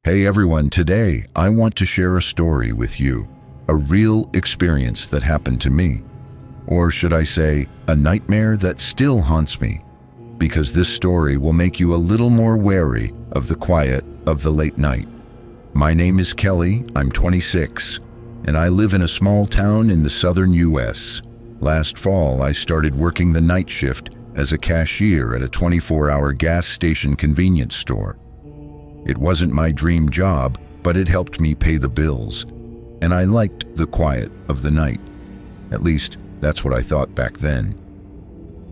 Hey everyone, today I want to share a story with you. A real experience that happened to me. Or should I say, a nightmare that still haunts me. Because this story will make you a little more wary of the quiet of the late night. My name is Kelly, I'm 26, and I live in a small town in the southern US. Last fall, I started working the night shift as a cashier at a 24-hour gas station convenience store. It wasn't my dream job, but it helped me pay the bills, and I liked the quiet of the night. At least, that's what I thought back then.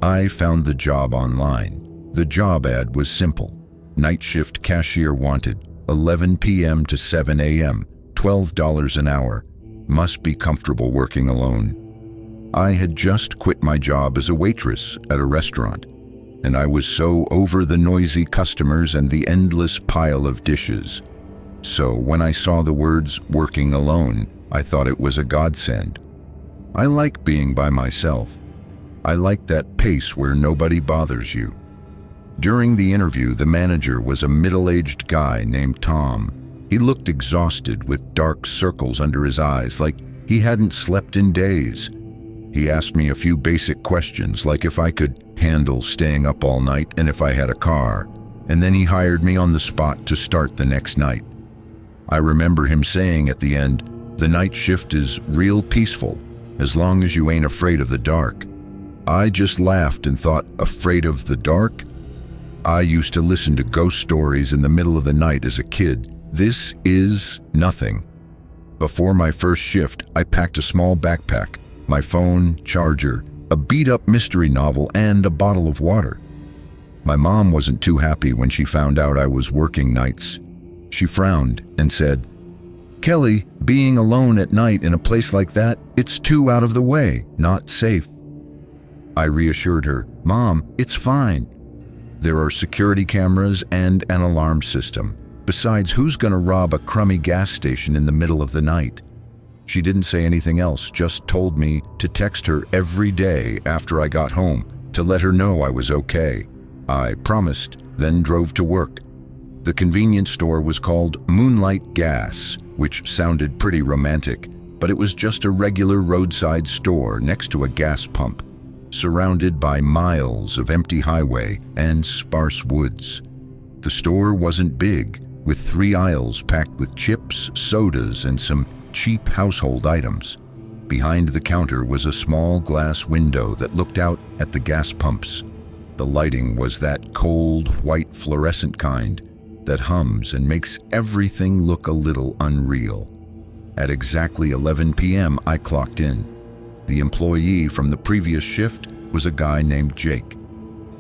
I found the job online. The job ad was simple. Night shift cashier wanted, 11 p.m. to 7 a.m., $12 an hour. Must be comfortable working alone. I had just quit my job as a waitress at a restaurant, and I was so over the noisy customers and the endless pile of dishes. So when I saw the words "working alone," I thought it was a godsend. I like being by myself. I like that pace where nobody bothers you. During the interview, the manager was a middle-aged guy named Tom. He looked exhausted with dark circles under his eyes, like he hadn't slept in days. He asked me a few basic questions, like if I could handle staying up all night and if I had a car, and then he hired me on the spot to start the next night. I remember him saying at the end, "The night shift is real peaceful, as long as you ain't afraid of the dark." I just laughed and thought, afraid of the dark? I used to listen to ghost stories in the middle of the night as a kid. This is nothing. Before my first shift, I packed a small backpack, my phone, charger, a beat-up mystery novel, and a bottle of water. My mom wasn't too happy when she found out I was working nights. She frowned and said, "Kelly, being alone at night in a place like that, it's too out of the way, not safe." I reassured her, "Mom, it's fine. There are security cameras and an alarm system. Besides, who's gonna rob a crummy gas station in the middle of the night?" She didn't say anything else, just told me to text her every day after I got home to let her know I was okay. I promised, then drove to work. The convenience store was called Moonlight Gas, which sounded pretty romantic, but it was just a regular roadside store next to a gas pump, surrounded by miles of empty highway and sparse woods. The store wasn't big, with 3 aisles packed with chips, sodas, and some cheap household items. Behind the counter was a small glass window that looked out at the gas pumps. The lighting was that cold, white fluorescent kind that hums and makes everything look a little unreal. At exactly 11 p.m., I clocked in. The employee from the previous shift was a guy named Jake.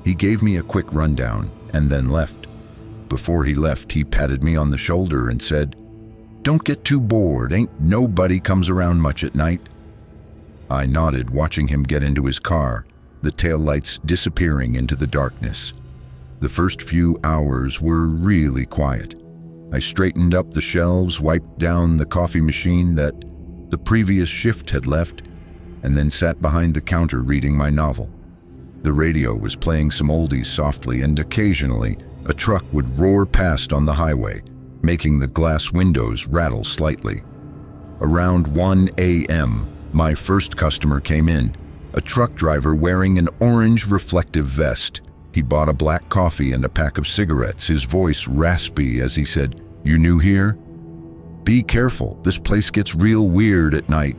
He gave me a quick rundown and then left. Before he left, he patted me on the shoulder and said, "Don't get too bored, ain't nobody comes around much at night." I nodded, watching him get into his car, the taillights disappearing into the darkness. The first few hours were really quiet. I straightened up the shelves, wiped down the coffee machine that the previous shift had left, and then sat behind the counter reading my novel. The radio was playing some oldies softly, and occasionally a truck would roar past on the highway, making the glass windows rattle slightly. Around 1 a.m., my first customer came in, a truck driver wearing an orange reflective vest. He bought a black coffee and a pack of cigarettes, his voice raspy as he said, "You new here? Be careful, this place gets real weird at night."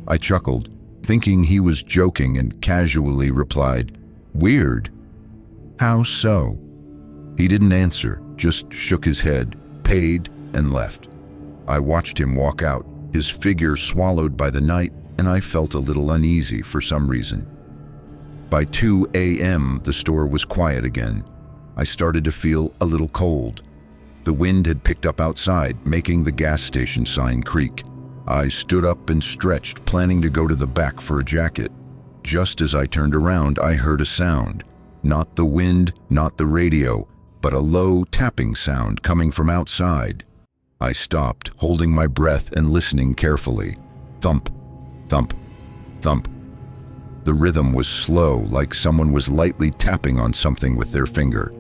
I chuckled, thinking he was joking, and casually replied, "Weird? How so?" He didn't answer, just shook his head, paid, and left. I watched him walk out, his figure swallowed by the night, and I felt a little uneasy for some reason. By 2 a.m., the store was quiet again. I started to feel a little cold. The wind had picked up outside, making the gas station sign creak. I stood up and stretched, planning to go to the back for a jacket. Just as I turned around, I heard a sound. Not the wind, not the radio, but a low tapping sound coming from outside. I stopped, holding my breath and listening carefully. Thump, thump, thump. The rhythm was slow, like someone was lightly tapping on something with their finger.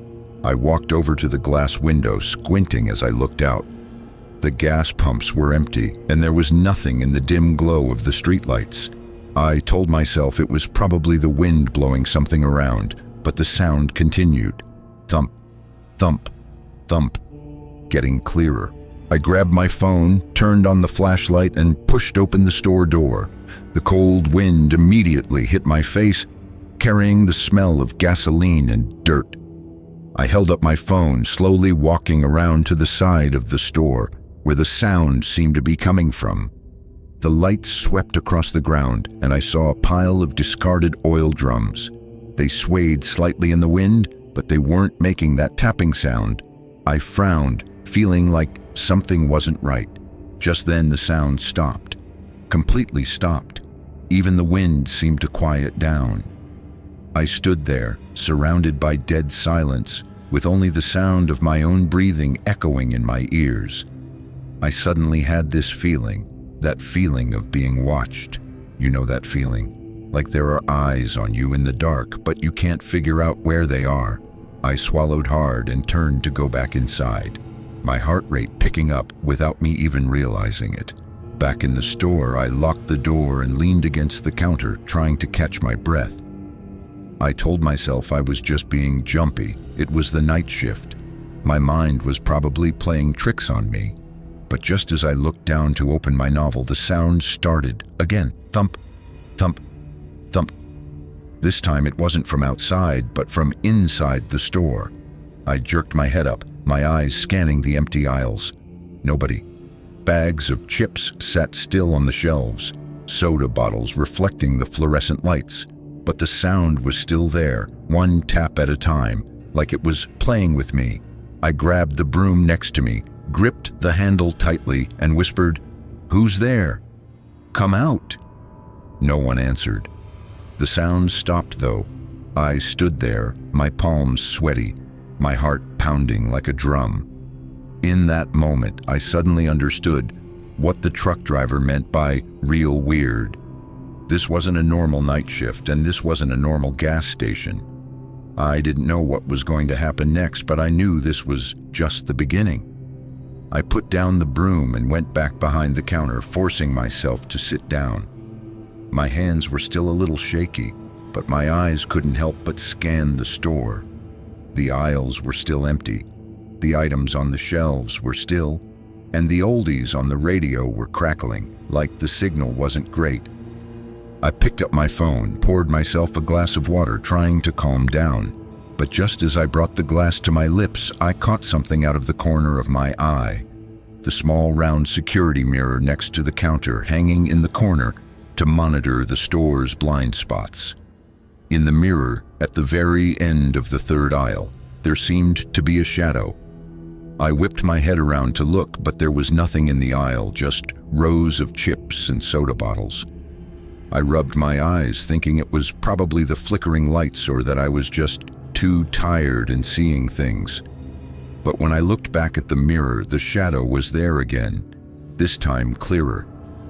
I walked over to the glass window, squinting as I looked out. The gas pumps were empty, and there was nothing in the dim glow of the streetlights. I told myself it was probably the wind blowing something around, but the sound continued. Thump, thump, thump, getting clearer. I grabbed my phone, turned on the flashlight, and pushed open the store door. The cold wind immediately hit my face, carrying the smell of gasoline and dirt. I held up my phone, slowly walking around to the side of the store, where the sound seemed to be coming from. The lights swept across the ground, and I saw a pile of discarded oil drums. They swayed slightly in the wind, but they weren't making that tapping sound. I frowned, feeling like something wasn't right. Just then the sound stopped. Completely stopped. Even the wind seemed to quiet down. I stood there, surrounded by dead silence, with only the sound of my own breathing echoing in my ears. I suddenly had this feeling, that feeling of being watched. You know that feeling? Like there are eyes on you in the dark, but you can't figure out where they are. I swallowed hard and turned to go back inside, my heart rate picking up without me even realizing it. Back in the store, I locked the door and leaned against the counter, trying to catch my breath. I told myself I was just being jumpy. It was the night shift. My mind was probably playing tricks on me. But just as I looked down to open my novel, the sound started again. Thump, thump, thump. This time it wasn't from outside, but from inside the store. I jerked my head up, my eyes scanning the empty aisles. Nobody. Bags of chips sat still on the shelves, soda bottles reflecting the fluorescent lights. But the sound was still there, one tap at a time, like it was playing with me. I grabbed the broom next to me, gripped the handle tightly, and whispered, "Who's there? Come out." No one answered. The sound stopped though. I stood there, my palms sweaty, my heart pounding like a drum. In that moment, I suddenly understood what the truck driver meant by real weird. This wasn't a normal night shift, and this wasn't a normal gas station. I didn't know what was going to happen next, but I knew this was just the beginning. I put down the broom and went back behind the counter, forcing myself to sit down. My hands were still a little shaky, but my eyes couldn't help but scan the store. The aisles were still empty. The items on the shelves were still, and the oldies on the radio were crackling, like the signal wasn't great. I picked up my phone, poured myself a glass of water, trying to calm down. But just as I brought the glass to my lips, I caught something out of the corner of my eye. The small round security mirror next to the counter, hanging in the corner to monitor the store's blind spots. In the mirror, at the very end of the third aisle, there seemed to be a shadow. I whipped my head around to look, but there was nothing in the aisle, just rows of chips and soda bottles. I rubbed my eyes, thinking it was probably the flickering lights or that I was just too tired and seeing things. But when I looked back at the mirror, the shadow was there again, this time clearer.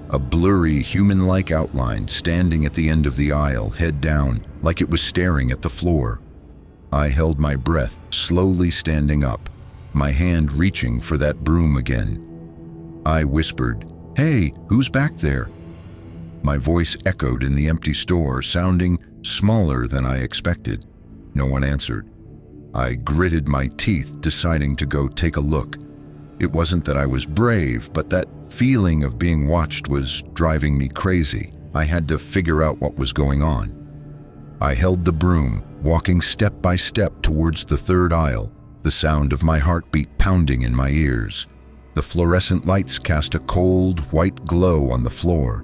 A blurry, human-like outline standing at the end of the aisle, head down, like it was staring at the floor. I held my breath, slowly standing up, my hand reaching for that broom again. I whispered, "Hey, who's back there?" My voice echoed in the empty store, sounding smaller than I expected. No one answered. I gritted my teeth, deciding to go take a look. It wasn't that I was brave, but that feeling of being watched was driving me crazy. I had to figure out what was going on. I held the broom, walking step by step towards the third aisle, the sound of my heartbeat pounding in my ears. The fluorescent lights cast a cold, white glow on the floor.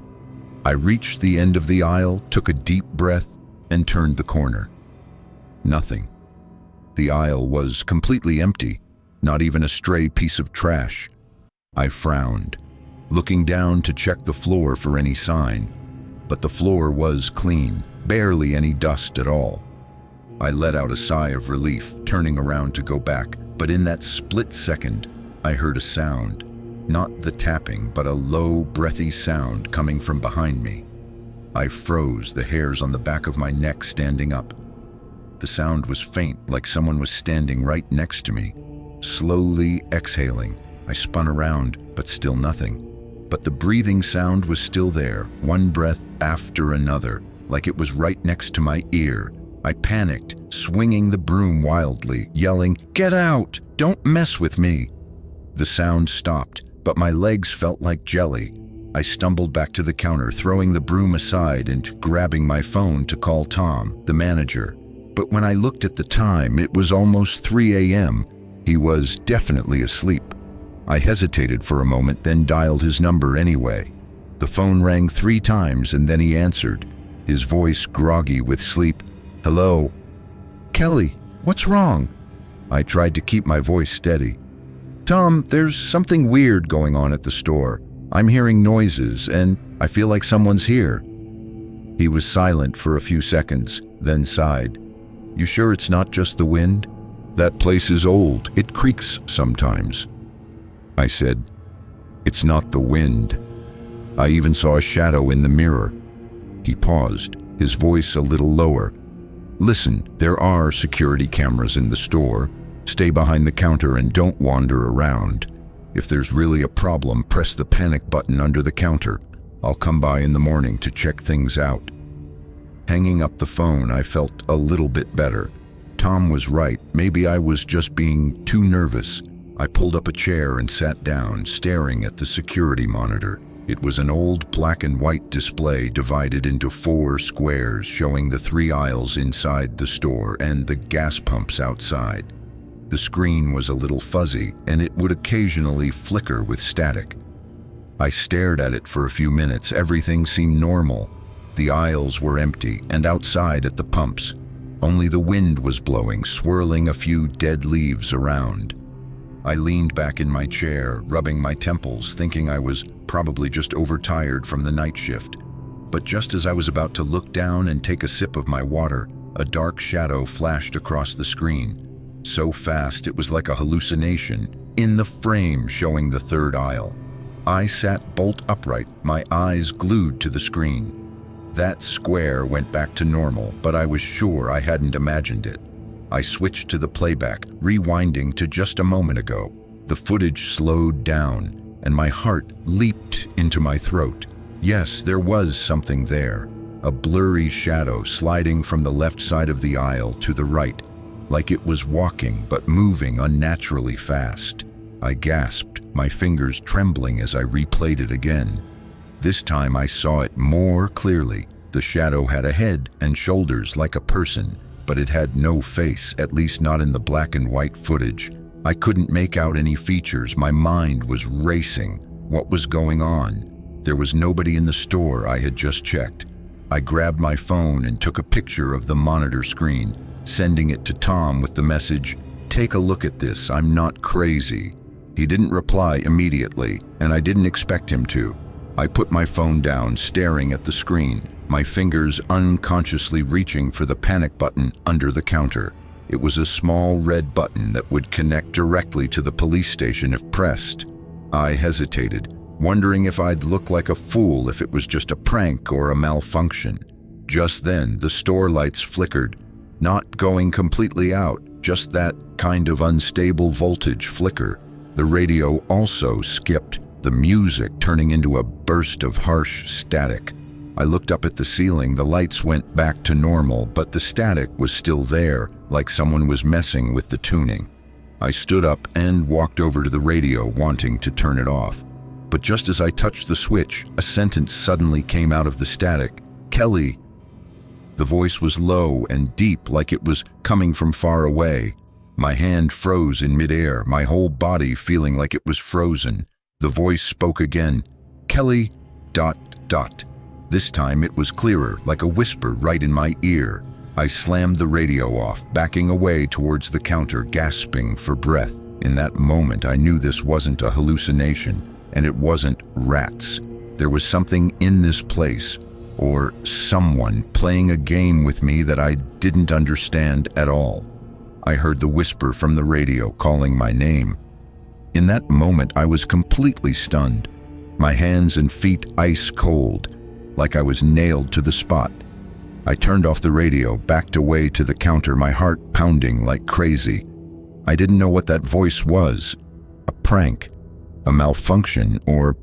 I reached the end of the aisle, took a deep breath, and turned the corner. Nothing. The aisle was completely empty, not even a stray piece of trash. I frowned, looking down to check the floor for any sign, but the floor was clean, barely any dust at all. I let out a sigh of relief, turning around to go back, but in that split second, I heard a sound. Not the tapping, but a low, breathy sound coming from behind me. I froze, the hairs on the back of my neck standing up. The sound was faint, like someone was standing right next to me, slowly exhaling, I spun around, but still nothing. But the breathing sound was still there, one breath after another, like it was right next to my ear. I panicked, swinging the broom wildly, yelling, "Get out! Don't mess with me!" The sound stopped, but my legs felt like jelly. I stumbled back to the counter, throwing the broom aside and grabbing my phone to call Tom, the manager. But when I looked at the time, it was almost 3 a.m. He was definitely asleep. I hesitated for a moment, then dialed his number anyway. The phone rang 3 times and then he answered, his voice groggy with sleep. "Hello?" "Kelly, what's wrong?" I tried to keep my voice steady. "Tom, there's something weird going on at the store. I'm hearing noises and I feel like someone's here." He was silent for a few seconds, then sighed. "You sure it's not just the wind? That place is old. It creaks sometimes." I said, "It's not the wind. I even saw a shadow in the mirror." He paused, his voice a little lower. "Listen, there are security cameras in the store. Stay behind the counter and don't wander around. If there's really a problem, press the panic button under the counter. I'll come by in the morning to check things out." Hanging up the phone, I felt a little bit better. Tom was right. Maybe I was just being too nervous. I pulled up a chair and sat down, staring at the security monitor. It was an old black and white display divided into 4 squares showing the 3 aisles inside the store and the gas pumps outside. The screen was a little fuzzy and it would occasionally flicker with static. I stared at it for a few minutes. Everything seemed normal. The aisles were empty and outside at the pumps, only the wind was blowing, swirling a few dead leaves around. I leaned back in my chair, rubbing my temples, thinking I was probably just overtired from the night shift. But just as I was about to look down and take a sip of my water, a dark shadow flashed across the screen. So fast it was like a hallucination, in the frame showing the 3rd aisle. I sat bolt upright, my eyes glued to the screen. That square went back to normal, but I was sure I hadn't imagined it. I switched to the playback, rewinding to just a moment ago. The footage slowed down, and my heart leaped into my throat. Yes, there was something there. A blurry shadow sliding from the left side of the aisle to the right, like it was walking but moving unnaturally fast. I gasped, my fingers trembling as I replayed it again. This time I saw it more clearly. The shadow had a head and shoulders like a person, but it had no face, at least not in the black and white footage. I couldn't make out any features. My mind was racing. What was going on? There was nobody in the store I had just checked. I grabbed my phone and took a picture of the monitor screen, sending it to Tom with the message, "Take a look at this, I'm not crazy." He didn't reply immediately, and I didn't expect him to. I put my phone down, staring at the screen, my fingers unconsciously reaching for the panic button under the counter. It was a small red button that would connect directly to the police station if pressed. I hesitated, wondering if I'd look like a fool if it was just a prank or a malfunction. Just then, the store lights flickered, not going completely out, just that kind of unstable voltage flicker. The radio also skipped, the music turning into a burst of harsh static. I looked up at the ceiling. The lights went back to normal, but the static was still there, like someone was messing with the tuning. I stood up and walked over to the radio, wanting to turn it off. But just as I touched the switch, a sentence suddenly came out of the static. "Kelly." The voice was low and deep, like it was coming from far away. My hand froze in midair, my whole body feeling like it was frozen. The voice spoke again. "Kelly, ... This time it was clearer, like a whisper right in my ear. I slammed the radio off, backing away towards the counter, gasping for breath. In that moment, I knew this wasn't a hallucination, and it wasn't rats. There was something in this place, or someone playing a game with me that I didn't understand at all. I heard the whisper from the radio calling my name. In that moment, I was completely stunned, my hands and feet ice cold, like I was nailed to the spot. I turned off the radio, backed away to the counter, my heart pounding like crazy. I didn't know what that voice was. A prank, a malfunction, or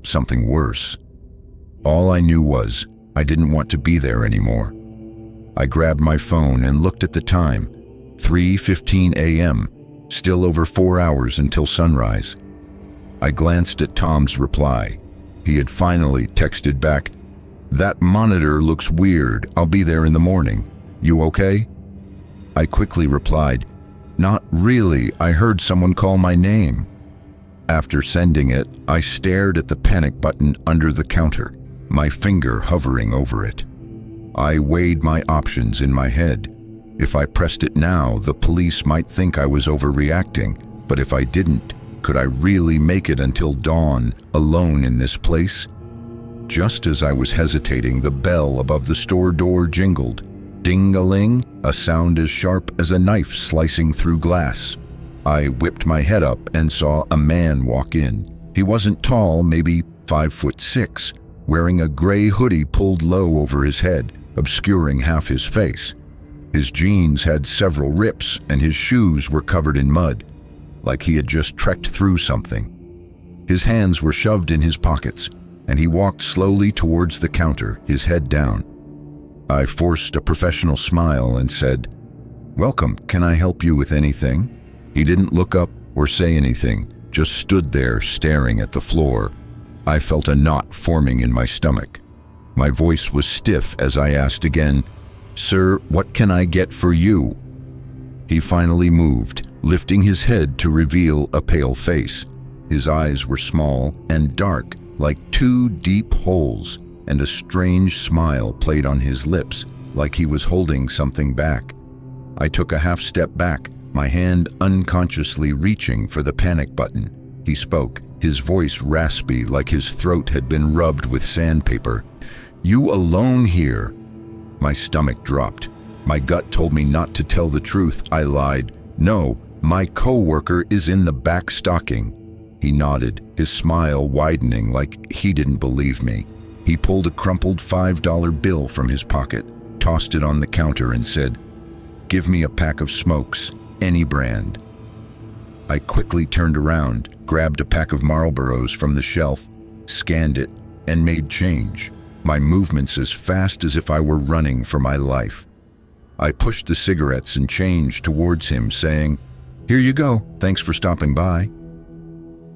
something worse. All I knew was I didn't want to be there anymore. I grabbed my phone and looked at the time, 3:15 a.m., still over 4 hours until sunrise. I glanced at Tom's reply. He had finally texted back, "That monitor looks weird. I'll be there in the morning. You okay?" I quickly replied, "Not really. I heard someone call my name." After sending it, I stared at the panic button under the counter, my finger hovering over it. I weighed my options in my head. If I pressed it now, the police might think I was overreacting, but if I didn't, could I really make it until dawn, alone in this place? Just as I was hesitating, the bell above the store door jingled. Ding-a-ling, a sound as sharp as a knife slicing through glass. I whipped my head up and saw a man walk in. He wasn't tall, maybe 5'6", wearing a gray hoodie pulled low over his head, obscuring half his face. His jeans had several rips and his shoes were covered in mud, like he had just trekked through something. His hands were shoved in his pockets, and he walked slowly towards the counter, his head down. I forced a professional smile and said, "Welcome, can I help you with anything?" He didn't look up or say anything, just stood there staring at the floor. I felt a knot forming in my stomach. My voice was stiff as I asked again, "Sir, what can I get for you?" He finally moved, lifting his head to reveal a pale face. His eyes were small and dark, like two deep holes, and a strange smile played on his lips, like he was holding something back. I took a half step back, my hand unconsciously reaching for the panic button. He spoke, his voice raspy like his throat had been rubbed with sandpaper. "You alone here?" My stomach dropped. My gut told me not to tell the truth. I lied. "No, my coworker is in the back stocking." He nodded, his smile widening like he didn't believe me. He pulled a crumpled $5 bill from his pocket, tossed it on the counter and said, "Give me a pack of smokes, any brand." I quickly turned around, grabbed a pack of Marlboros from the shelf, scanned it, and made change, my movements as fast as if I were running for my life. I pushed the cigarettes and change towards him, saying, "Here you go, thanks for stopping by."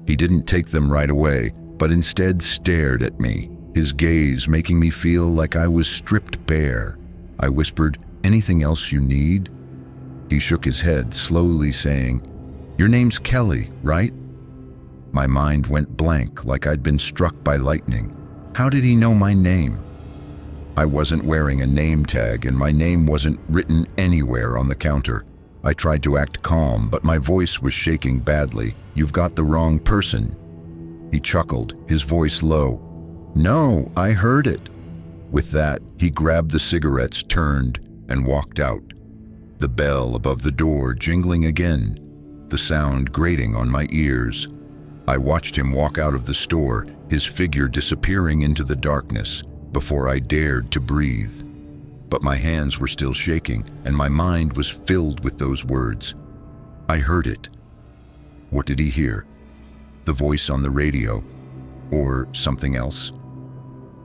He didn't take them right away, but instead stared at me, his gaze making me feel like I was stripped bare. I whispered, "Anything else you need?" He shook his head, slowly saying, "Your name's Kelly, right?" My mind went blank, like I'd been struck by lightning. How did he know my name? I wasn't wearing a name tag, and my name wasn't written anywhere on the counter. I tried to act calm, but my voice was shaking badly. "You've got the wrong person." He chuckled, his voice low. "No, I heard it." With that, he grabbed the cigarettes, turned, and walked out. The bell above the door jingling again, the sound grating on my ears. I watched him walk out of the store, his figure disappearing into the darkness, before I dared to breathe. But my hands were still shaking, and my mind was filled with those words. I heard it. What did he hear? The voice on the radio, or something else?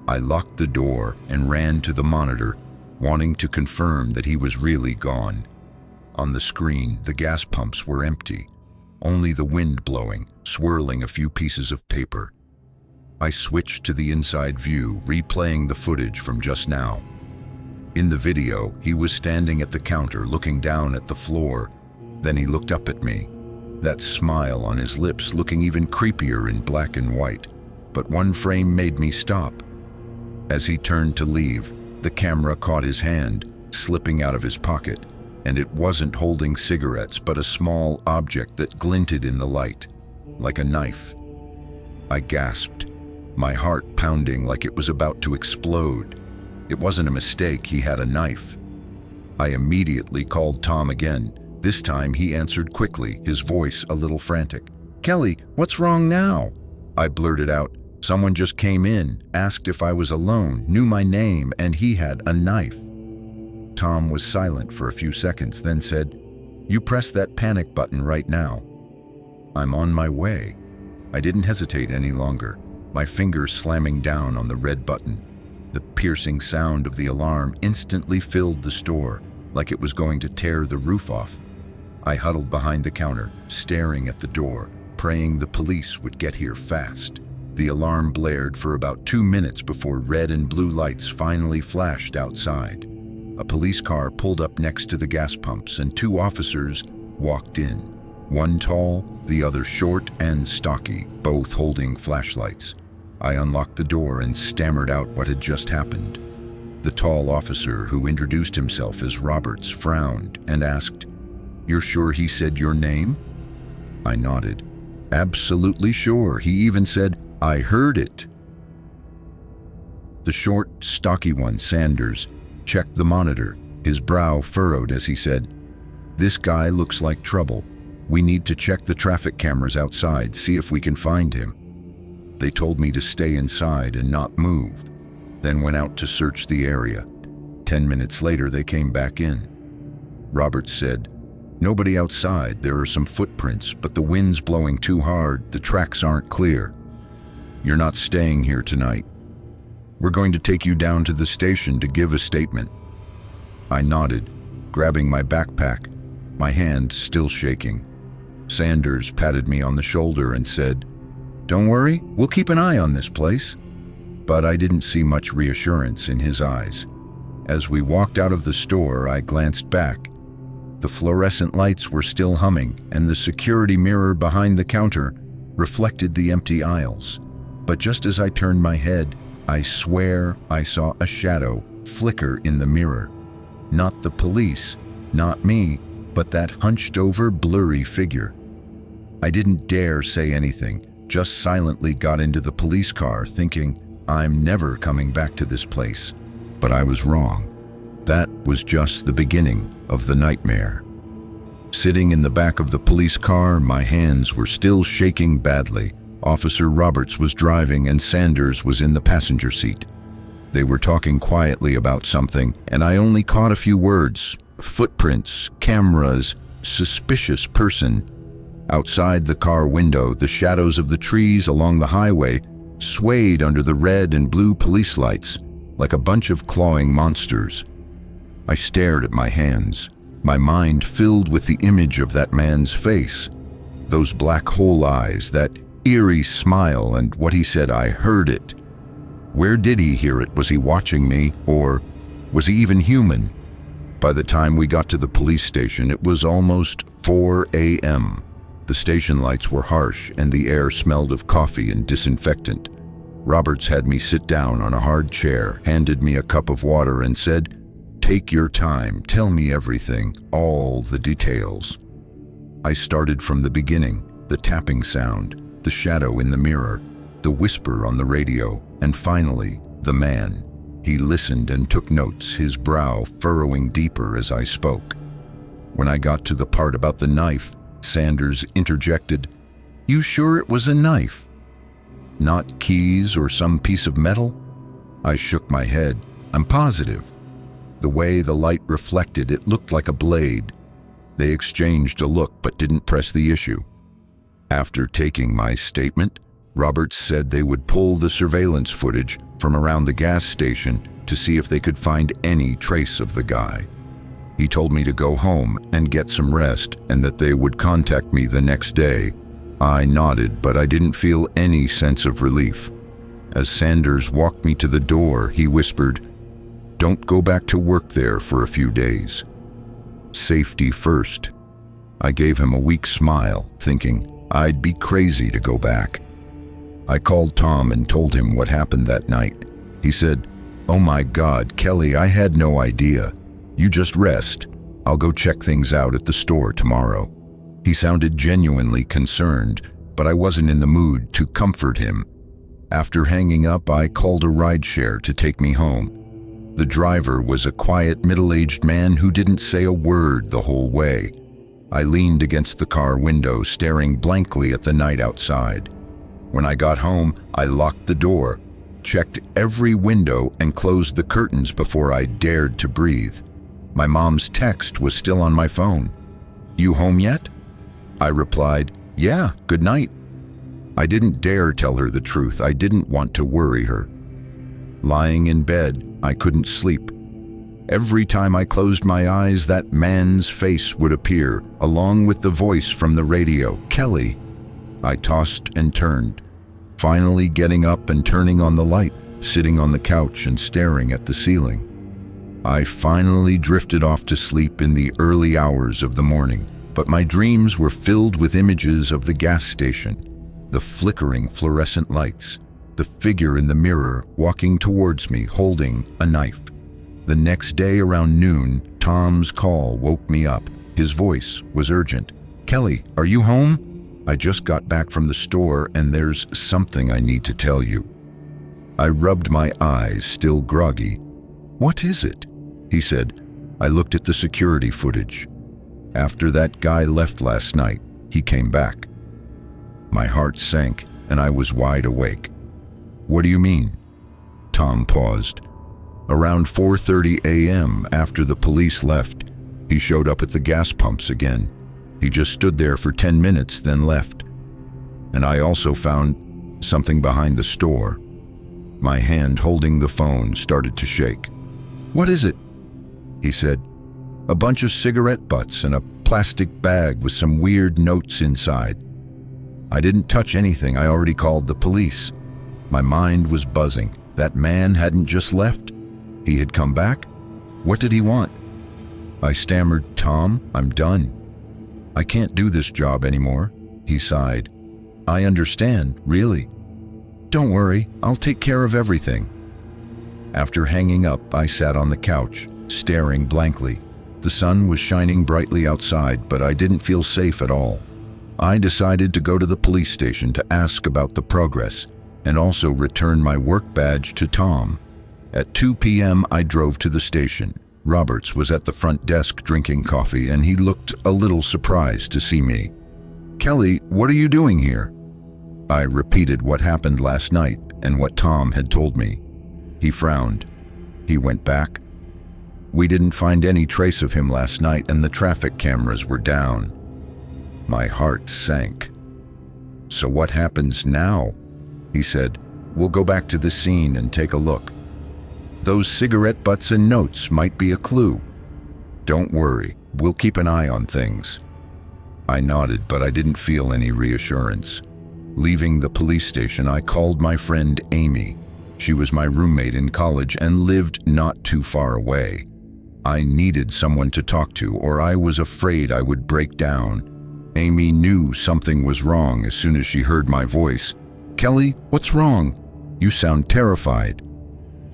I locked the door and ran to the monitor, wanting to confirm that he was really gone. On the screen, the gas pumps were empty, only the wind blowing, swirling a few pieces of paper. I switched to the inside view, replaying the footage from just now. In the video, he was standing at the counter, looking down at the floor. Then he looked up at me, that smile on his lips looking even creepier in black and white. But one frame made me stop. As he turned to leave, the camera caught his hand, slipping out of his pocket, and it wasn't holding cigarettes, but a small object that glinted in the light, like a knife. I gasped, my heart pounding like it was about to explode. It wasn't a mistake, he had a knife. I immediately called Tom again. This time he answered quickly, his voice a little frantic. "Kelly, what's wrong now?" I blurted out. "Someone just came in, asked if I was alone, knew my name, and he had a knife." Tom was silent for a few seconds, then said, "You press that panic button right now." "I'm on my way." I didn't hesitate any longer, my fingers slamming down on the red button. The piercing sound of the alarm instantly filled the store, like it was going to tear the roof off. I huddled behind the counter, staring at the door, praying the police would get here fast. The alarm blared for about 2 minutes before red and blue lights finally flashed outside. A police car pulled up next to the gas pumps and 2 officers walked in. One tall, the other short and stocky, both holding flashlights. I unlocked the door and stammered out what had just happened. The tall officer, who introduced himself as Roberts, frowned and asked, "You're sure he said your name?" I nodded. "Absolutely sure. He even said, 'I heard it.'" The short, stocky one, Sanders, checked the monitor, his brow furrowed as he said, "This guy looks like trouble. We need to check the traffic cameras outside, see if we can find him." They told me to stay inside and not move, then went out to search the area. 10 minutes later, they came back in. Roberts said, "Nobody outside. There are some footprints, but the wind's blowing too hard. The tracks aren't clear. You're not staying here tonight. We're going to take you down to the station to give a statement." I nodded, grabbing my backpack, my hand still shaking. Sanders patted me on the shoulder and said, "Don't worry, we'll keep an eye on this place." But I didn't see much reassurance in his eyes. As we walked out of the store, I glanced back. The fluorescent lights were still humming, and the security mirror behind the counter reflected the empty aisles. But just as I turned my head, I swear I saw a shadow flicker in the mirror. Not the police, not me, but that hunched-over, blurry figure. I didn't dare say anything, just silently got into the police car, thinking, I'm never coming back to this place. But I was wrong. That was just the beginning of the nightmare. Sitting in the back of the police car, my hands were still shaking badly. Officer Roberts was driving and Sanders was in the passenger seat. They were talking quietly about something, and I only caught a few words. Footprints, cameras, suspicious person. Outside the car window, the shadows of the trees along the highway swayed under the red and blue police lights, like a bunch of clawing monsters. I stared at my hands, my mind filled with the image of that man's face, those black hole eyes, that eerie smile, and what he said, "I heard it." Where did he hear it? Was he watching me, or was he even human? By the time we got to the police station, it was almost 4 a.m. The station lights were harsh, and the air smelled of coffee and disinfectant. Roberts had me sit down on a hard chair, handed me a cup of water, and said, "Take your time, tell me everything, all the details." I started from the beginning, the tapping sound, the shadow in the mirror, the whisper on the radio, and finally, the man. He listened and took notes, his brow furrowing deeper as I spoke. When I got to the part about the knife, Sanders interjected, "You sure it was a knife? Not keys or some piece of metal?" I shook my head. "I'm positive. The way the light reflected, it looked like a blade." They exchanged a look but didn't press the issue. After taking my statement, Roberts said they would pull the surveillance footage from around the gas station to see if they could find any trace of the guy. He told me to go home and get some rest and that they would contact me the next day. I nodded, but I didn't feel any sense of relief. As Sanders walked me to the door, he whispered, "Don't go back to work there for a few days. Safety first." I gave him a weak smile, thinking I'd be crazy to go back. I called Tom and told him what happened that night. He said, "Oh my God, Kelly, I had no idea. You just rest. I'll go check things out at the store tomorrow." He sounded genuinely concerned, but I wasn't in the mood to comfort him. After hanging up, I called a rideshare to take me home. The driver was a quiet, middle-aged man who didn't say a word the whole way. I leaned against the car window, staring blankly at the night outside. When I got home, I locked the door, checked every window, and closed the curtains before I dared to breathe. My mom's text was still on my phone. "You home yet?" I replied, "Yeah, good night." I didn't dare tell her the truth. I didn't want to worry her. Lying in bed, I couldn't sleep. Every time I closed my eyes, that man's face would appear, along with the voice from the radio, "Kelly." I tossed and turned, finally getting up and turning on the light, sitting on the couch and staring at the ceiling. I finally drifted off to sleep in the early hours of the morning, but my dreams were filled with images of the gas station, the flickering fluorescent lights, the figure in the mirror walking towards me holding a knife. The next day around noon, Tom's call woke me up. His voice was urgent. "Kelly, are you home? I just got back from the store and there's something I need to tell you." I rubbed my eyes, still groggy. "What is it?" he said. I looked at the security footage. After that guy left last night, he came back. My heart sank and I was wide awake. "What do you mean?" Tom paused. Around 4:30 a.m., after the police left, he showed up at the gas pumps again. He just stood there for 10 minutes, then left. And I also found something behind the store. My hand holding the phone started to shake. "What is it?" he said. "A bunch of cigarette butts and a plastic bag with some weird notes inside." I didn't touch anything. I already called the police. My mind was buzzing. That man hadn't just left. He had come back. What did he want? I stammered, "Tom, I'm done. I can't do this job anymore." He sighed. "I understand, really. Don't worry, I'll take care of everything." After hanging up, I sat on the couch, staring blankly. The sun was shining brightly outside, but I didn't feel safe at all. I decided to go to the police station to ask about the progress and also return my work badge to Tom. At 2 p.m., I drove to the station. Roberts was at the front desk drinking coffee, and he looked a little surprised to see me. "Kelly, what are you doing here?" I repeated what happened last night and what Tom had told me. He frowned. He went back. "We didn't find any trace of him last night, and the traffic cameras were down." My heart sank. "So what happens now?" he said. "We'll go back to the scene and take a look. Those cigarette butts and notes might be a clue. Don't worry, we'll keep an eye on things." I nodded, but I didn't feel any reassurance. Leaving the police station, I called my friend Amy. She was my roommate in college and lived not too far away. I needed someone to talk to, or I was afraid I would break down. Amy knew something was wrong as soon as she heard my voice. "Kelly, what's wrong? You sound terrified."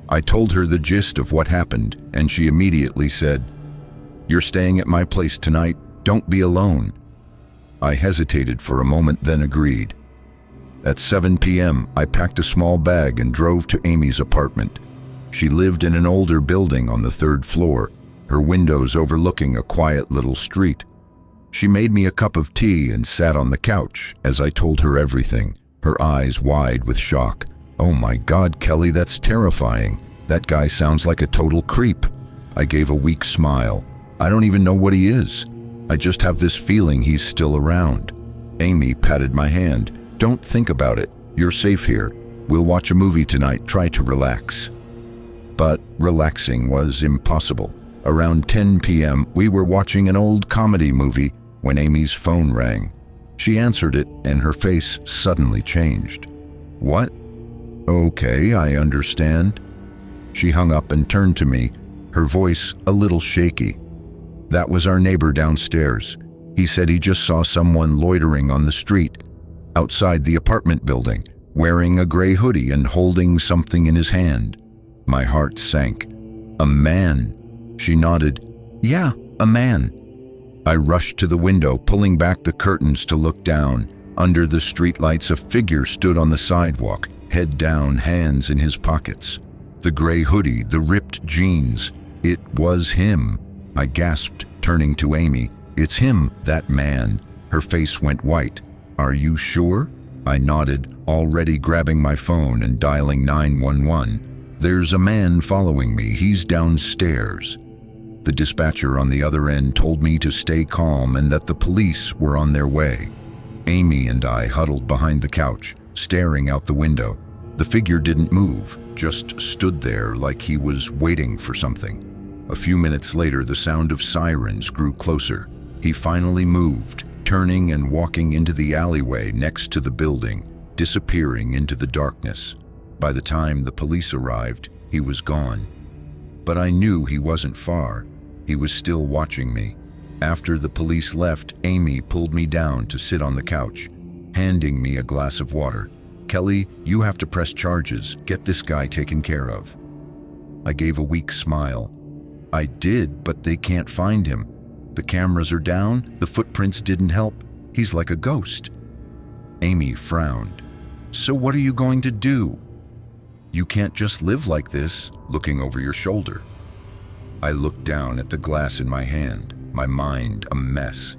I told her the gist of what happened, and she immediately said, "You're staying at my place tonight. Don't be alone." I hesitated for a moment, then agreed. At 7 p.m., I packed a small bag and drove to Amy's apartment. She lived in an older building on the 3rd floor, her windows overlooking a quiet little street. She made me a cup of tea and sat on the couch as I told her everything, her eyes wide with shock. "Oh my God, Kelly, that's terrifying. That guy sounds like a total creep." I gave a weak smile. "I don't even know what he is. I just have this feeling he's still around." Amy patted my hand. "Don't think about it. You're safe here. We'll watch a movie tonight. Try to relax." But relaxing was impossible. Around 10 p.m., we were watching an old comedy movie when Amy's phone rang. She answered it, and her face suddenly changed. "What?" "Okay, I understand." She hung up and turned to me, her voice a little shaky. "That was our neighbor downstairs. He said he just saw someone loitering on the street, outside the apartment building, wearing a gray hoodie and holding something in his hand." My heart sank. "A man?" She nodded. "Yeah, a man." I rushed to the window, pulling back the curtains to look down. Under the streetlights, a figure stood on the sidewalk, head down, hands in his pockets. The gray hoodie, the ripped jeans. It was him. I gasped, turning to Amy. "It's him, that man." Her face went white. "Are you sure?" I nodded, already grabbing my phone and dialing 911. "There's a man following me. He's downstairs." The dispatcher on the other end told me to stay calm and that the police were on their way. Amy and I huddled behind the couch, staring out the window. The figure didn't move, just stood there like he was waiting for something. A few minutes later, the sound of sirens grew closer. He finally moved, turning and walking into the alleyway next to the building, disappearing into the darkness. By the time the police arrived, he was gone. But I knew he wasn't far. He was still watching me. After the police left, Amy pulled me down to sit on the couch, handing me a glass of water. "Kelly, you have to press charges. Get this guy taken care of." I gave a weak smile. "I did, but they can't find him. The cameras are down, the footprints didn't help. He's like a ghost." Amy frowned. "So what are you going to do?" "You can't just live like this," looking over your shoulder. I looked down at the glass in my hand, my mind a mess.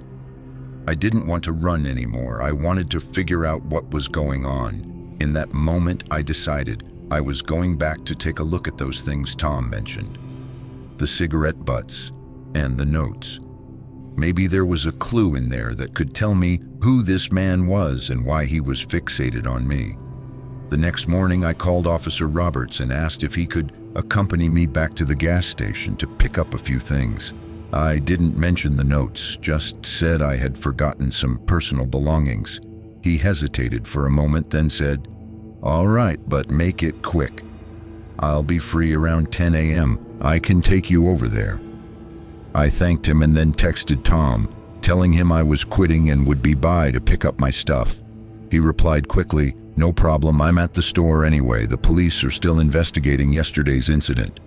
I didn't want to run anymore. I wanted to figure out what was going on. In that moment, I decided I was going back to take a look at those things Tom mentioned. The cigarette butts and the notes. Maybe there was a clue in there that could tell me who this man was and why he was fixated on me. The next morning, I called Officer Roberts and asked if he could accompany me back to the gas station to pick up a few things. I didn't mention the notes, just said I had forgotten some personal belongings. He hesitated for a moment, then said, "All right, but make it quick. I'll be free around 10 a.m. I can take you over there." I thanked him and then texted Tom, telling him I was quitting and would be by to pick up my stuff. He replied quickly, "No problem, I'm at the store anyway. The police are still investigating yesterday's incident."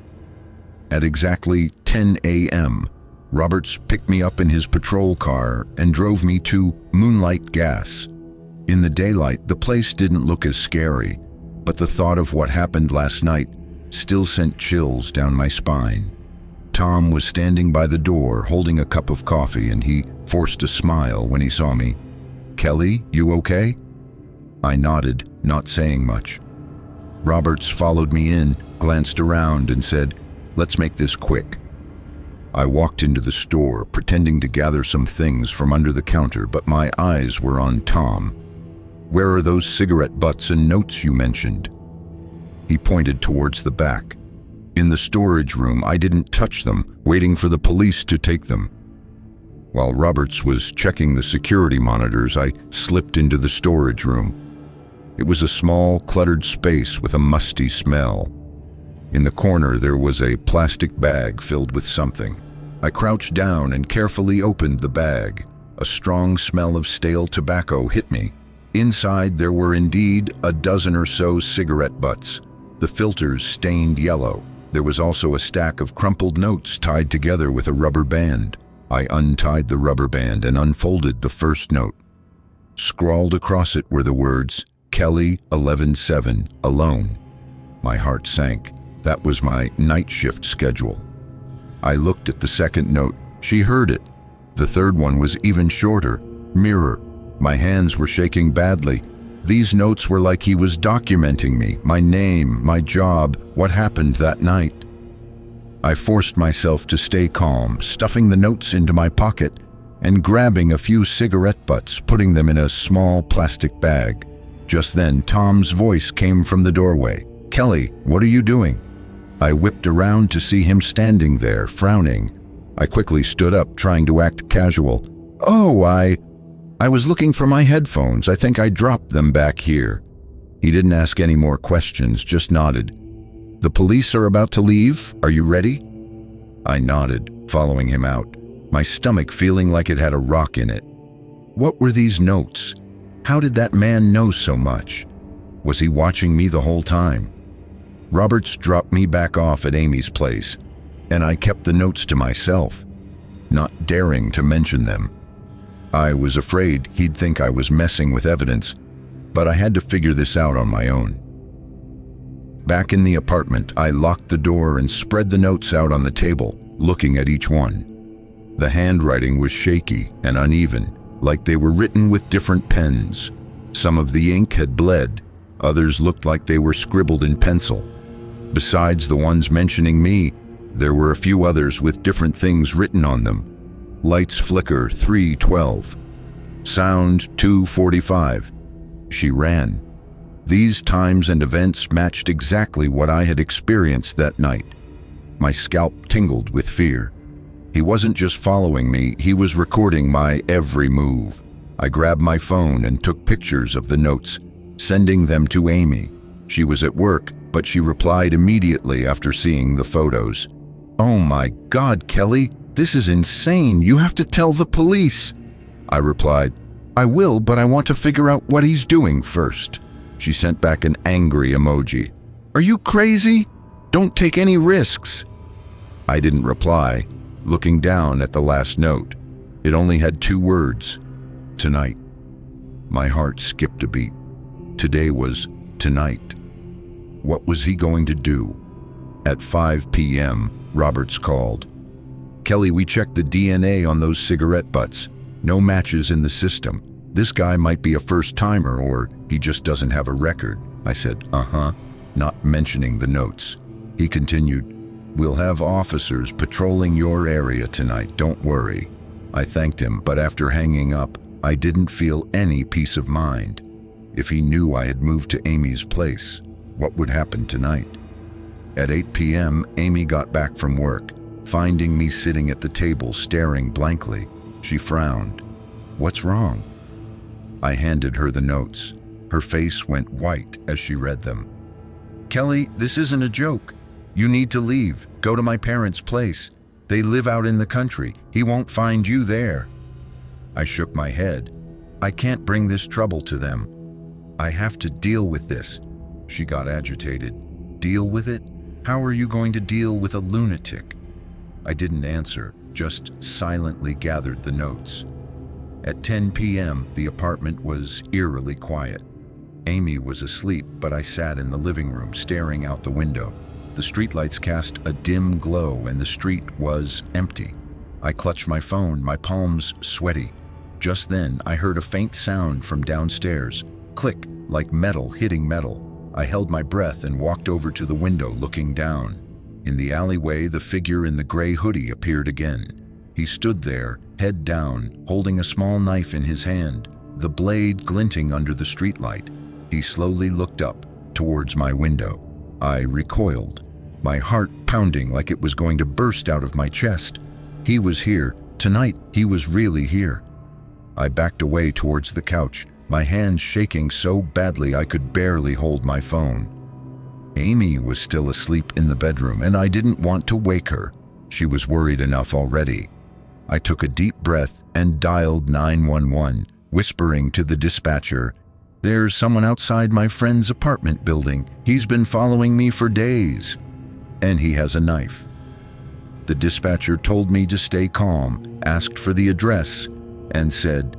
At exactly 10 a.m., Roberts picked me up in his patrol car and drove me to Moonlight Gas. In the daylight, the place didn't look as scary, but the thought of what happened last night still sent chills down my spine. Tom was standing by the door holding a cup of coffee, and he forced a smile when he saw me. "Kelly, you okay?" I nodded, not saying much. Roberts followed me in, glanced around, and said, "Let's make this quick." I walked into the store, pretending to gather some things from under the counter, but my eyes were on Tom. "Where are those cigarette butts and notes you mentioned?" He pointed towards the back. "In the storage room. I didn't touch them, waiting for the police to take them." While Roberts was checking the security monitors, I slipped into the storage room. It was a small, cluttered space with a musty smell. In the corner, there was a plastic bag filled with something. I crouched down and carefully opened the bag. A strong smell of stale tobacco hit me. Inside, there were indeed a dozen or so cigarette butts, the filters stained yellow. There was also a stack of crumpled notes tied together with a rubber band. I untied the rubber band and unfolded the first note. Scrawled across it were the words, "Kelly 11-7, alone." My heart sank. That was my night shift schedule. I looked at the second note. She heard it. The third one was even shorter. "Mirror." My hands were shaking badly. These notes were like he was documenting me, my name, my job, what happened that night. I forced myself to stay calm, stuffing the notes into my pocket and grabbing a few cigarette butts, putting them in a small plastic bag. Just then, Tom's voice came from the doorway. "Kelly, what are you doing?" I whipped around to see him standing there, frowning. I quickly stood up, trying to act casual. "Oh, I was looking for my headphones. I think I dropped them back here." He didn't ask any more questions, just nodded. "The police are about to leave. Are you ready?" I nodded, following him out, my stomach feeling like it had a rock in it. What were these notes? How did that man know so much? Was he watching me the whole time? Roberts dropped me back off at Amy's place, and I kept the notes to myself, not daring to mention them. I was afraid he'd think I was messing with evidence, but I had to figure this out on my own. Back in the apartment, I locked the door and spread the notes out on the table, looking at each one. The handwriting was shaky and uneven, like they were written with different pens. Some of the ink had bled, others looked like they were scribbled in pencil. Besides the ones mentioning me, there were a few others with different things written on them. Lights flicker 3:12. Sound 2:45. She ran. These times and events matched exactly what I had experienced that night. My scalp tingled with fear. He wasn't just following me, he was recording my every move. I grabbed my phone and took pictures of the notes, sending them to Amy. She was at work, but she replied immediately after seeing the photos. "Oh my God, Kelly, this is insane. You have to tell the police." I replied, "I will, but I want to figure out what he's doing first." She sent back an angry emoji. "Are you crazy? Don't take any risks." I didn't reply, looking down at the last note. It only had 2 words: tonight. My heart skipped a beat. Today was tonight. What was he going to do? At 5 p.m., Roberts called. "Kelly, we checked the DNA on those cigarette butts. No matches in the system. This guy might be a first-timer or he just doesn't have a record." I said, not mentioning the notes. He continued, "We'll have officers patrolling your area tonight, don't worry." I thanked him, but after hanging up, I didn't feel any peace of mind. If he knew I had moved to Amy's place, what would happen tonight? At 8 p.m., Amy got back from work, finding me sitting at the table staring blankly. She frowned. "What's wrong?" I handed her the notes. Her face went white as she read them. "Kelly, this isn't a joke. You need to leave. Go to my parents' place. They live out in the country. He won't find you there." I shook my head. "I can't bring this trouble to them. I have to deal with this." She got agitated. "Deal with it? How are you going to deal with a lunatic?" I didn't answer, just silently gathered the notes. At 10 p.m., the apartment was eerily quiet. Amy was asleep, but I sat in the living room staring out the window. The streetlights cast a dim glow and the street was empty. I clutched my phone, my palms sweaty. Just then, I heard a faint sound from downstairs. Click, like metal hitting metal. I held my breath and walked over to the window, looking down. In the alleyway, the figure in the gray hoodie appeared again. He stood there, head down, holding a small knife in his hand, the blade glinting under the streetlight. He slowly looked up, towards my window. I recoiled, my heart pounding like it was going to burst out of my chest. He was here. Tonight, he was really here. I backed away towards the couch, my hands shaking so badly I could barely hold my phone. Amy was still asleep in the bedroom, and I didn't want to wake her. She was worried enough already. I took a deep breath and dialed 911, whispering to the dispatcher, "There's someone outside my friend's apartment building. He's been following me for days, and he has a knife." The dispatcher told me to stay calm, asked for the address, and said,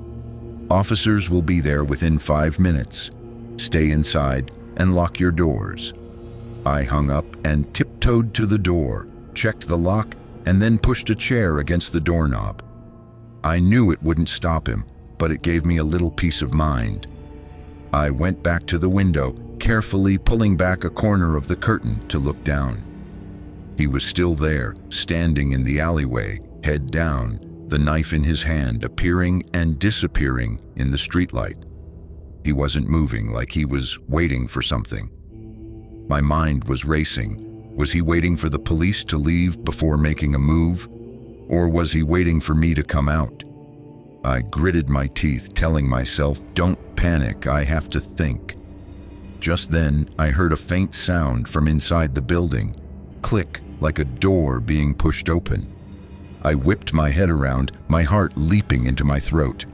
"Officers will be there within 5 minutes. Stay inside and lock your doors." I hung up and tiptoed to the door, checked the lock, and then pushed a chair against the doorknob. I knew it wouldn't stop him, but it gave me a little peace of mind. I went back to the window, carefully pulling back a corner of the curtain to look down. He was still there, standing in the alleyway, head down, the knife in his hand, appearing and disappearing in the streetlight. He wasn't moving, like he was waiting for something. My mind was racing. Was he waiting for the police to leave before making a move? Or was he waiting for me to come out? I gritted my teeth, telling myself, "Don't panic, I have to think." Just then, I heard a faint sound from inside the building. Click, like a door being pushed open. I whipped my head around, my heart leaping into my throat.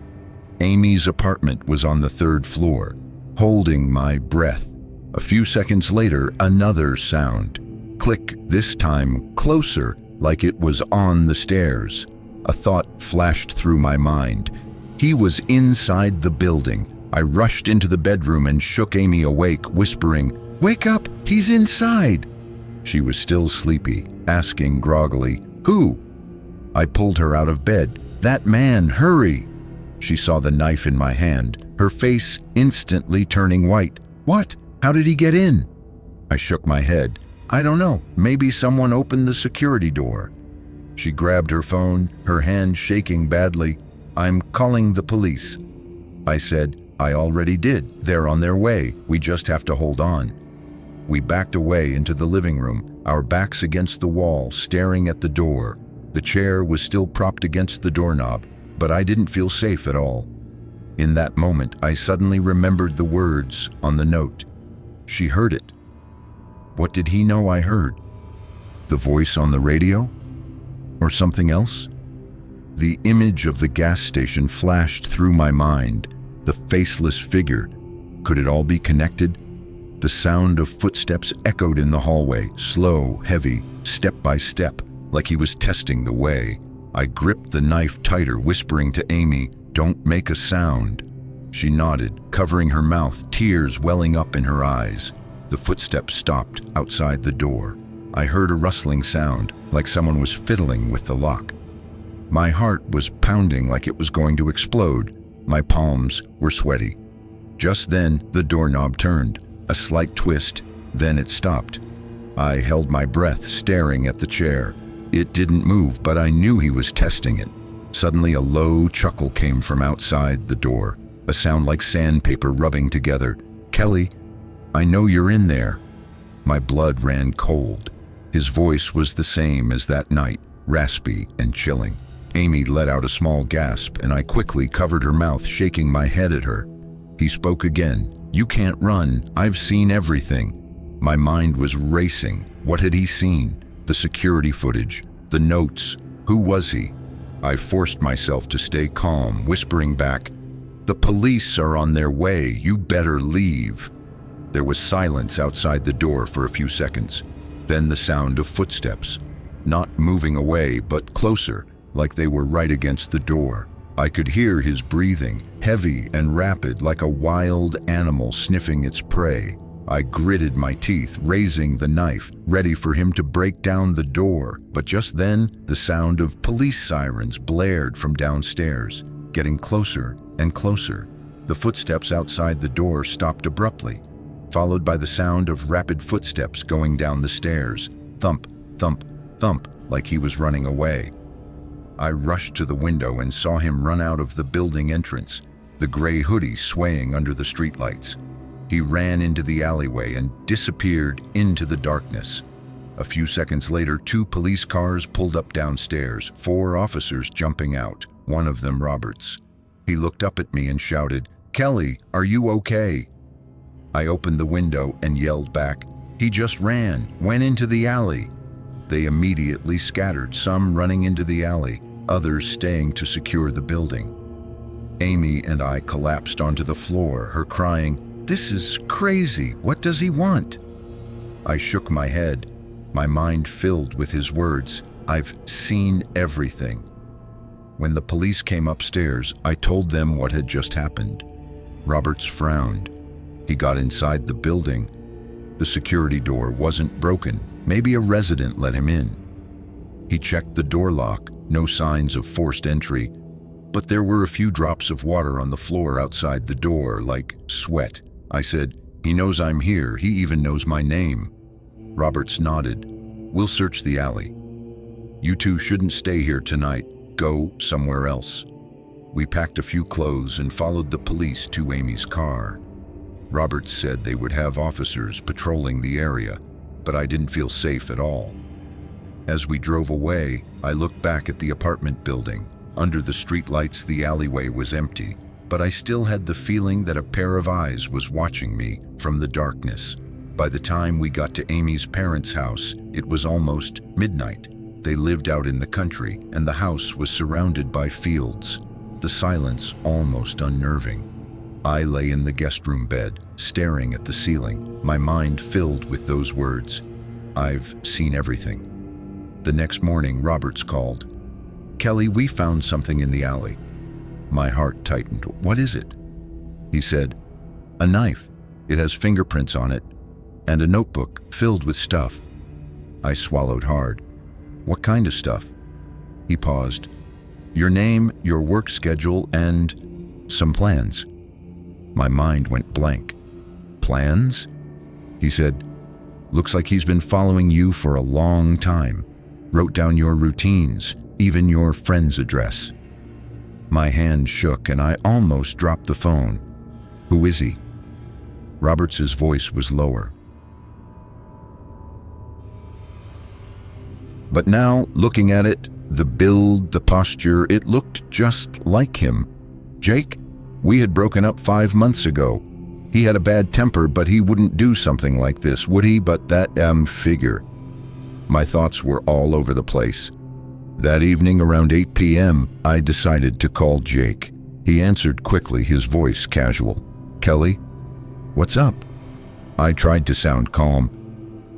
Amy's apartment was on the 3rd floor. Holding my breath. A few seconds later, another sound. Click, this time closer, like it was on the stairs. A thought flashed through my mind. He was inside the building. I rushed into the bedroom and shook Amy awake, whispering, "Wake up, he's inside." She was still sleepy, asking groggily, "Who?" I pulled her out of bed. "That man, hurry!" She saw the knife in my hand, her face instantly turning white. "What? How did he get in?" I shook my head. "I don't know. Maybe someone opened the security door." She grabbed her phone, her hand shaking badly. "I'm calling the police." I said. I already did. They're on their way. We just have to hold on. We backed away into the living room, our backs against the wall, staring at the door. The chair was still propped against the doorknob, but I didn't feel safe at all. In that moment, I suddenly remembered the words on the note. She heard it. What did he know I heard? The voice on the radio? Or something else? The image of the gas station flashed through my mind. The faceless figure. Could it all be connected? The sound of footsteps echoed in the hallway, slow, heavy, step by step, like he was testing the way. I gripped the knife tighter, whispering to Amy, "Don't make a sound." She nodded, covering her mouth, tears welling up in her eyes. The footsteps stopped outside the door. I heard a rustling sound, like someone was fiddling with the lock. My heart was pounding like it was going to explode. My palms were sweaty. Just then, the doorknob turned. A slight twist, then it stopped. I held my breath, staring at the chair. It didn't move, but I knew he was testing it. Suddenly, a low chuckle came from outside the door, a sound like sandpaper rubbing together. "Kelly, I know you're in there." My blood ran cold. His voice was the same as that night, raspy and chilling. Amy let out a small gasp, and I quickly covered her mouth, shaking my head at her. He spoke again. "You can't run. I've seen everything." My mind was racing. What had he seen? The security footage, the notes. Who was he? I forced myself to stay calm, whispering back, "The police are on their way. You better leave." There was silence outside the door for a few seconds. Then the sound of footsteps. Not moving away, but closer, like they were right against the door. I could hear his breathing, heavy and rapid, like a wild animal sniffing its prey. I gritted my teeth, raising the knife, ready for him to break down the door. But just then, the sound of police sirens blared from downstairs, getting closer and closer. The footsteps outside the door stopped abruptly, followed by the sound of rapid footsteps going down the stairs. Thump, thump, thump, like he was running away. I rushed to the window and saw him run out of the building entrance, the gray hoodie swaying under the streetlights. He ran into the alleyway and disappeared into the darkness. A few seconds later, 2 police cars pulled up downstairs, 4 officers jumping out, one of them Roberts. He looked up at me and shouted, "Kelly, are you okay?" I opened the window and yelled back, "He just ran, went into the alley." They immediately scattered, some running into the alley, others staying to secure the building. Amy and I collapsed onto the floor, her crying, "This is crazy. What does he want?" I shook my head, my mind filled with his words. "I've seen everything." When the police came upstairs, I told them what had just happened. Roberts frowned. He got inside the building. The security door wasn't broken. Maybe a resident let him in. He checked the door lock, no signs of forced entry, but there were a few drops of water on the floor outside the door, like sweat. I said, "He knows I'm here. He even knows my name." Roberts nodded. "We'll search the alley. You two shouldn't stay here tonight. Go somewhere else." We packed a few clothes and followed the police to Amy's car. Roberts said they would have officers patrolling the area, but I didn't feel safe at all. As we drove away, I looked back at the apartment building. Under the streetlights, the alleyway was empty, but I still had the feeling that a pair of eyes was watching me from the darkness. By the time we got to Amy's parents' house, it was almost midnight. They lived out in the country, and the house was surrounded by fields, the silence almost unnerving. I lay in the guest room bed, staring at the ceiling, my mind filled with those words. "I've seen everything." The next morning, Roberts called. "Kelly, we found something in the alley." My heart tightened. "What is it?" He said, "A knife. It has fingerprints on it, and a notebook filled with stuff." I swallowed hard. "What kind of stuff?" He paused. "Your name, your work schedule, and some plans." My mind went blank. "Plans?" He said, "Looks like he's been following you for a long time. Wrote down your routines, even your friend's address." My hand shook and I almost dropped the phone. "Who is he?" Roberts' voice was lower. But now, looking at it, the build, the posture, it looked just like him. "Jake, we had broken up 5 months ago. He had a bad temper, but he wouldn't do something like this, would he? But that figure." My thoughts were all over the place. That evening around 8 p.m., I decided to call Jake. He answered quickly, his voice casual. "Kelly, what's up?" I tried to sound calm.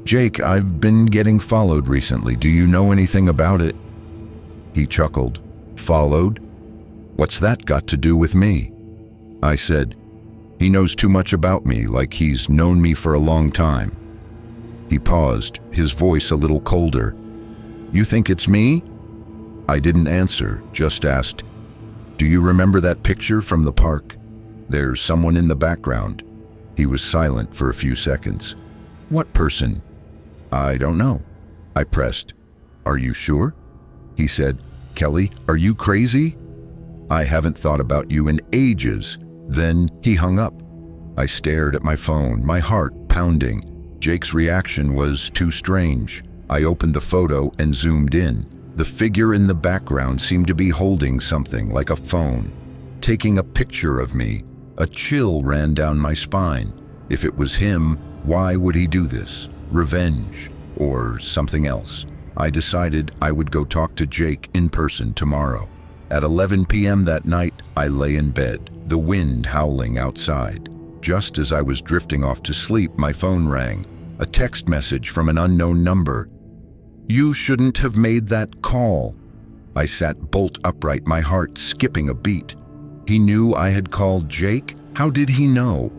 "Jake, I've been getting followed recently. Do you know anything about it?" He chuckled. "Followed? What's that got to do with me?" I said, "He knows too much about me, like he's known me for a long time." He paused, his voice a little colder. "You think it's me?" I didn't answer, just asked, "Do you remember that picture from the park? There's someone in the background." He was silent for a few seconds. "What person?" "I don't know." I pressed. "Are you sure?" He said, "Kelly, are you crazy?" "I haven't thought about you in ages." Then he hung up. I stared at my phone, my heart pounding. Jake's reaction was too strange. I opened the photo and zoomed in. The figure in the background seemed to be holding something like a phone, taking a picture of me. A chill ran down my spine. If it was him, why would he do this? Revenge or something else? I decided I would go talk to Jake in person tomorrow. At 11 p.m. that night, I lay in bed, the wind howling outside. Just as I was drifting off to sleep, my phone rang. A text message from an unknown number. "You shouldn't have made that call." I sat bolt upright, my heart skipping a beat. He knew I had called Jake? How did he know?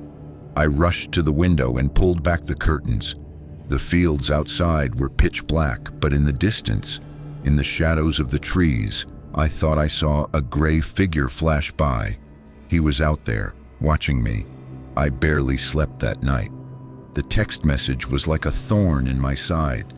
I rushed to the window and pulled back the curtains. The fields outside were pitch black, but in the distance, in the shadows of the trees, I thought I saw a gray figure flash by. He was out there, watching me. I barely slept that night. The text message was like a thorn in my side.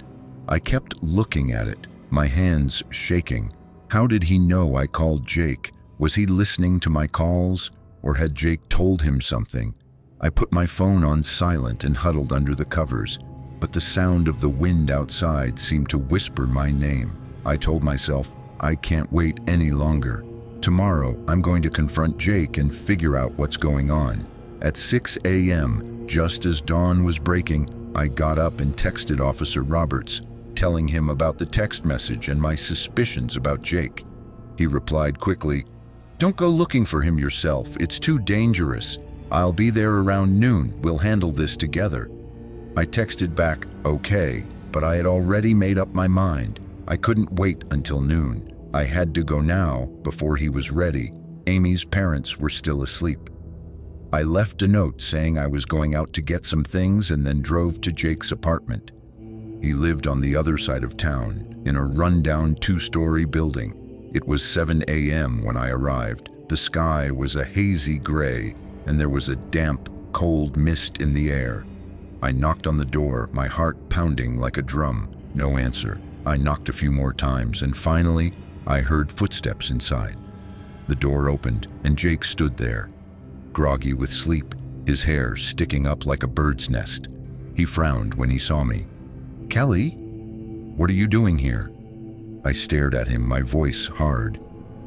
I kept looking at it, my hands shaking. How did he know I called Jake? Was he listening to my calls, or had Jake told him something? I put my phone on silent and huddled under the covers, but the sound of the wind outside seemed to whisper my name. I told myself, I can't wait any longer. Tomorrow, I'm going to confront Jake and figure out what's going on. At 6 a.m., just as dawn was breaking, I got up and texted Officer Roberts, telling him about the text message and my suspicions about Jake. He replied quickly, "Don't go looking for him yourself. It's too dangerous. I'll be there around noon. We'll handle this together." I texted back, "Okay," but I had already made up my mind. I couldn't wait until noon. I had to go now before he was ready. Amy's parents were still asleep. I left a note saying I was going out to get some things and then drove to Jake's apartment. He lived on the other side of town, in a rundown 2-story building. It was 7 a.m. when I arrived. The sky was a hazy gray, and there was a damp, cold mist in the air. I knocked on the door, my heart pounding like a drum. No answer. I knocked a few more times, and finally, I heard footsteps inside. The door opened, and Jake stood there, groggy with sleep, his hair sticking up like a bird's nest. He frowned when he saw me. "Kelly, what are you doing here?" I stared at him, my voice hard.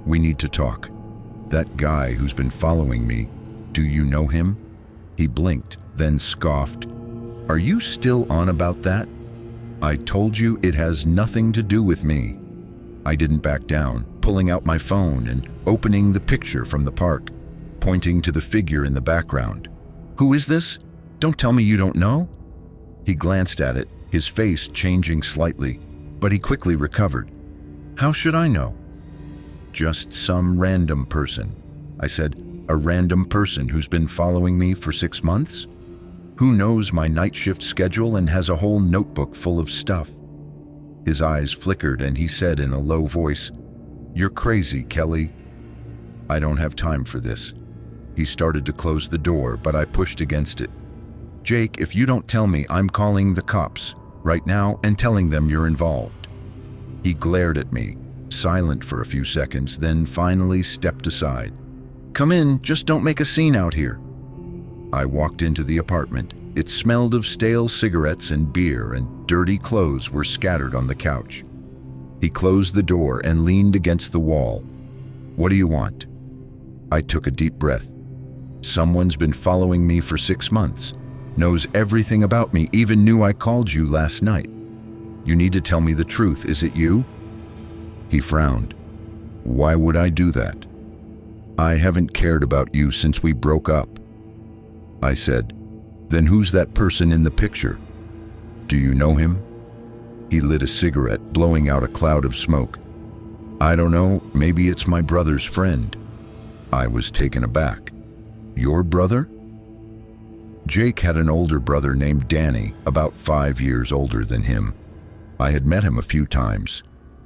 "We need to talk. That guy who's been following me, do you know him?" He blinked, then scoffed. "Are you still on about that? I told you it has nothing to do with me." I didn't back down, pulling out my phone and opening the picture from the park, pointing to the figure in the background. "Who is this? Don't tell me you don't know." He glanced at it, his face changing slightly, but he quickly recovered. "How should I know?" "Just some random person." I said, "A random person who's been following me for 6 months? Who knows my night shift schedule and has a whole notebook full of stuff?" His eyes flickered and he said in a low voice, "You're crazy, Kelly." "I don't have time for this." He started to close the door, but I pushed against it. "Jake, if you don't tell me, I'm calling the cops right now and telling them you're involved." He glared at me, silent for a few seconds, then finally stepped aside. "Come in, just don't make a scene out here." I walked into the apartment. It smelled of stale cigarettes and beer, and dirty clothes were scattered on the couch. He closed the door and leaned against the wall. "What do you want?" I took a deep breath. "Someone's been following me for 6 months, knows everything about me, even knew I called you last night. You need to tell me the truth. Is it you?" He frowned. "Why would I do that? I haven't cared about you since we broke up." I said, "Then who's that person in the picture? Do you know him?" He lit a cigarette, blowing out a cloud of smoke. "I don't know, maybe it's my brother's friend." I was taken aback. "Your brother?" Jake had an older brother named Danny, about 5 years older than him. I had met him a few times.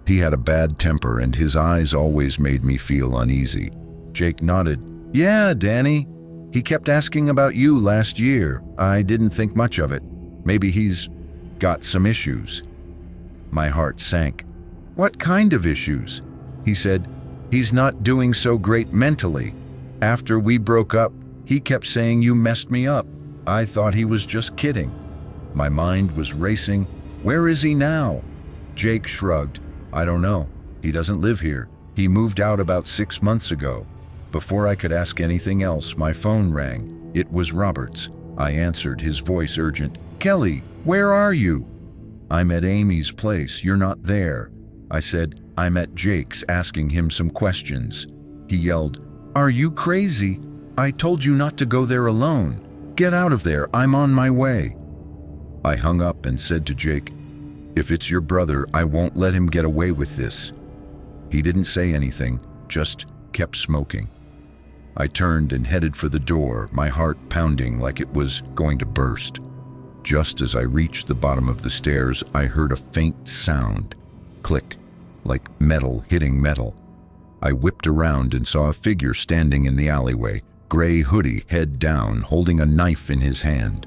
He had a bad temper and his eyes always made me feel uneasy. Jake nodded. "Yeah, Danny. He kept asking about you last year. I didn't think much of it. Maybe he's got some issues." My heart sank. "What kind of issues?" He said, "He's not doing so great mentally. After we broke up, he kept saying you messed me up. I thought he was just kidding." My mind was racing. "Where is he now?" Jake shrugged. "I don't know. He doesn't live here. He moved out about 6 months ago." Before I could ask anything else, my phone rang. It was Robert's. I answered, his voice urgent. "Kelly, where are you?" "I'm at Amy's place. You're not there." I said, "I'm at Jake's asking him some questions." He yelled, "Are you crazy? I told you not to go there alone. Get out of there. I'm on my way." I hung up and said to Jake, "If it's your brother, I won't let him get away with this." He didn't say anything, just kept smoking. I turned and headed for the door, my heart pounding like it was going to burst. Just as I reached the bottom of the stairs, I heard a faint sound. Click, like metal hitting metal. I whipped around and saw a figure standing in the alleyway, gray hoodie, head down, holding a knife in his hand.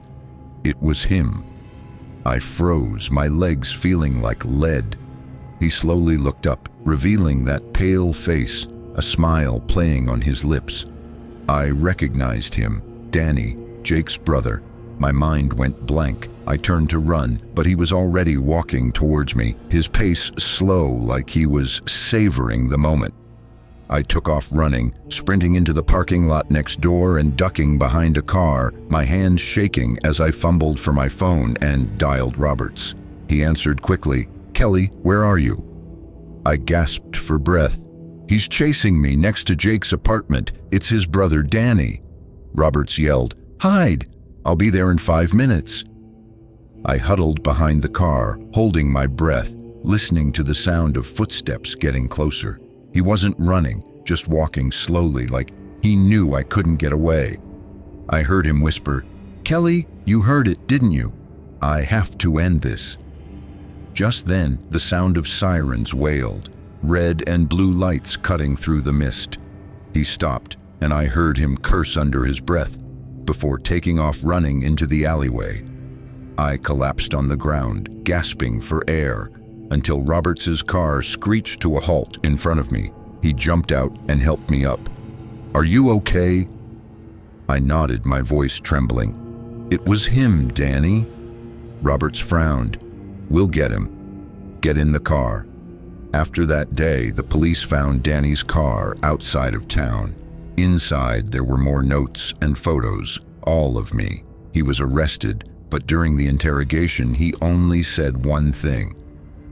It was him. I froze, my legs feeling like lead. He slowly looked up, revealing that pale face, a smile playing on his lips. I recognized him, Danny, Jake's brother. My mind went blank. I turned to run, but he was already walking towards me, his pace slow like he was savoring the moment. I took off running, sprinting into the parking lot next door and ducking behind a car, my hands shaking as I fumbled for my phone and dialed Roberts. He answered quickly. "Kelly, where are you?" I gasped for breath. "He's chasing me next to Jake's apartment. It's his brother Danny." Roberts yelled, "Hide! I'll be there in 5 minutes." I huddled behind the car, holding my breath, listening to the sound of footsteps getting closer. He wasn't running, just walking slowly like he knew I couldn't get away. I heard him whisper, "Kelly, you heard it, didn't you? I have to end this." Just then, the sound of sirens wailed, red and blue lights cutting through the mist. He stopped, and I heard him curse under his breath before taking off running into the alleyway. I collapsed on the ground, gasping for air, until Roberts's car screeched to a halt in front of me. He jumped out and helped me up. "Are you okay?" I nodded, my voice trembling. "It was him, Danny." Roberts frowned. "We'll get him. Get in the car." After that day, the police found Danny's car outside of town. Inside, there were more notes and photos, all of me. He was arrested, but during the interrogation, he only said one thing.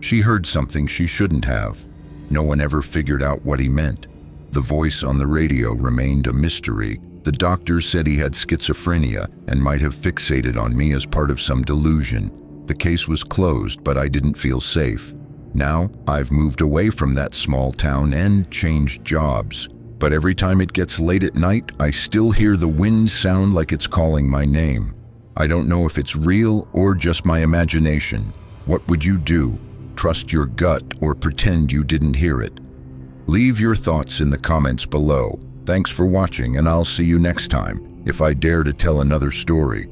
She heard something she shouldn't have. No one ever figured out what he meant. The voice on the radio remained a mystery. The doctors said he had schizophrenia and might have fixated on me as part of some delusion. The case was closed, but I didn't feel safe. Now, I've moved away from that small town and changed jobs. But every time it gets late at night, I still hear the wind sound like it's calling my name. I don't know if it's real or just my imagination. What would you do? Trust your gut or pretend you didn't hear it? Leave your thoughts in the comments below. Thanks for watching, and I'll see you next time, if I dare to tell another story.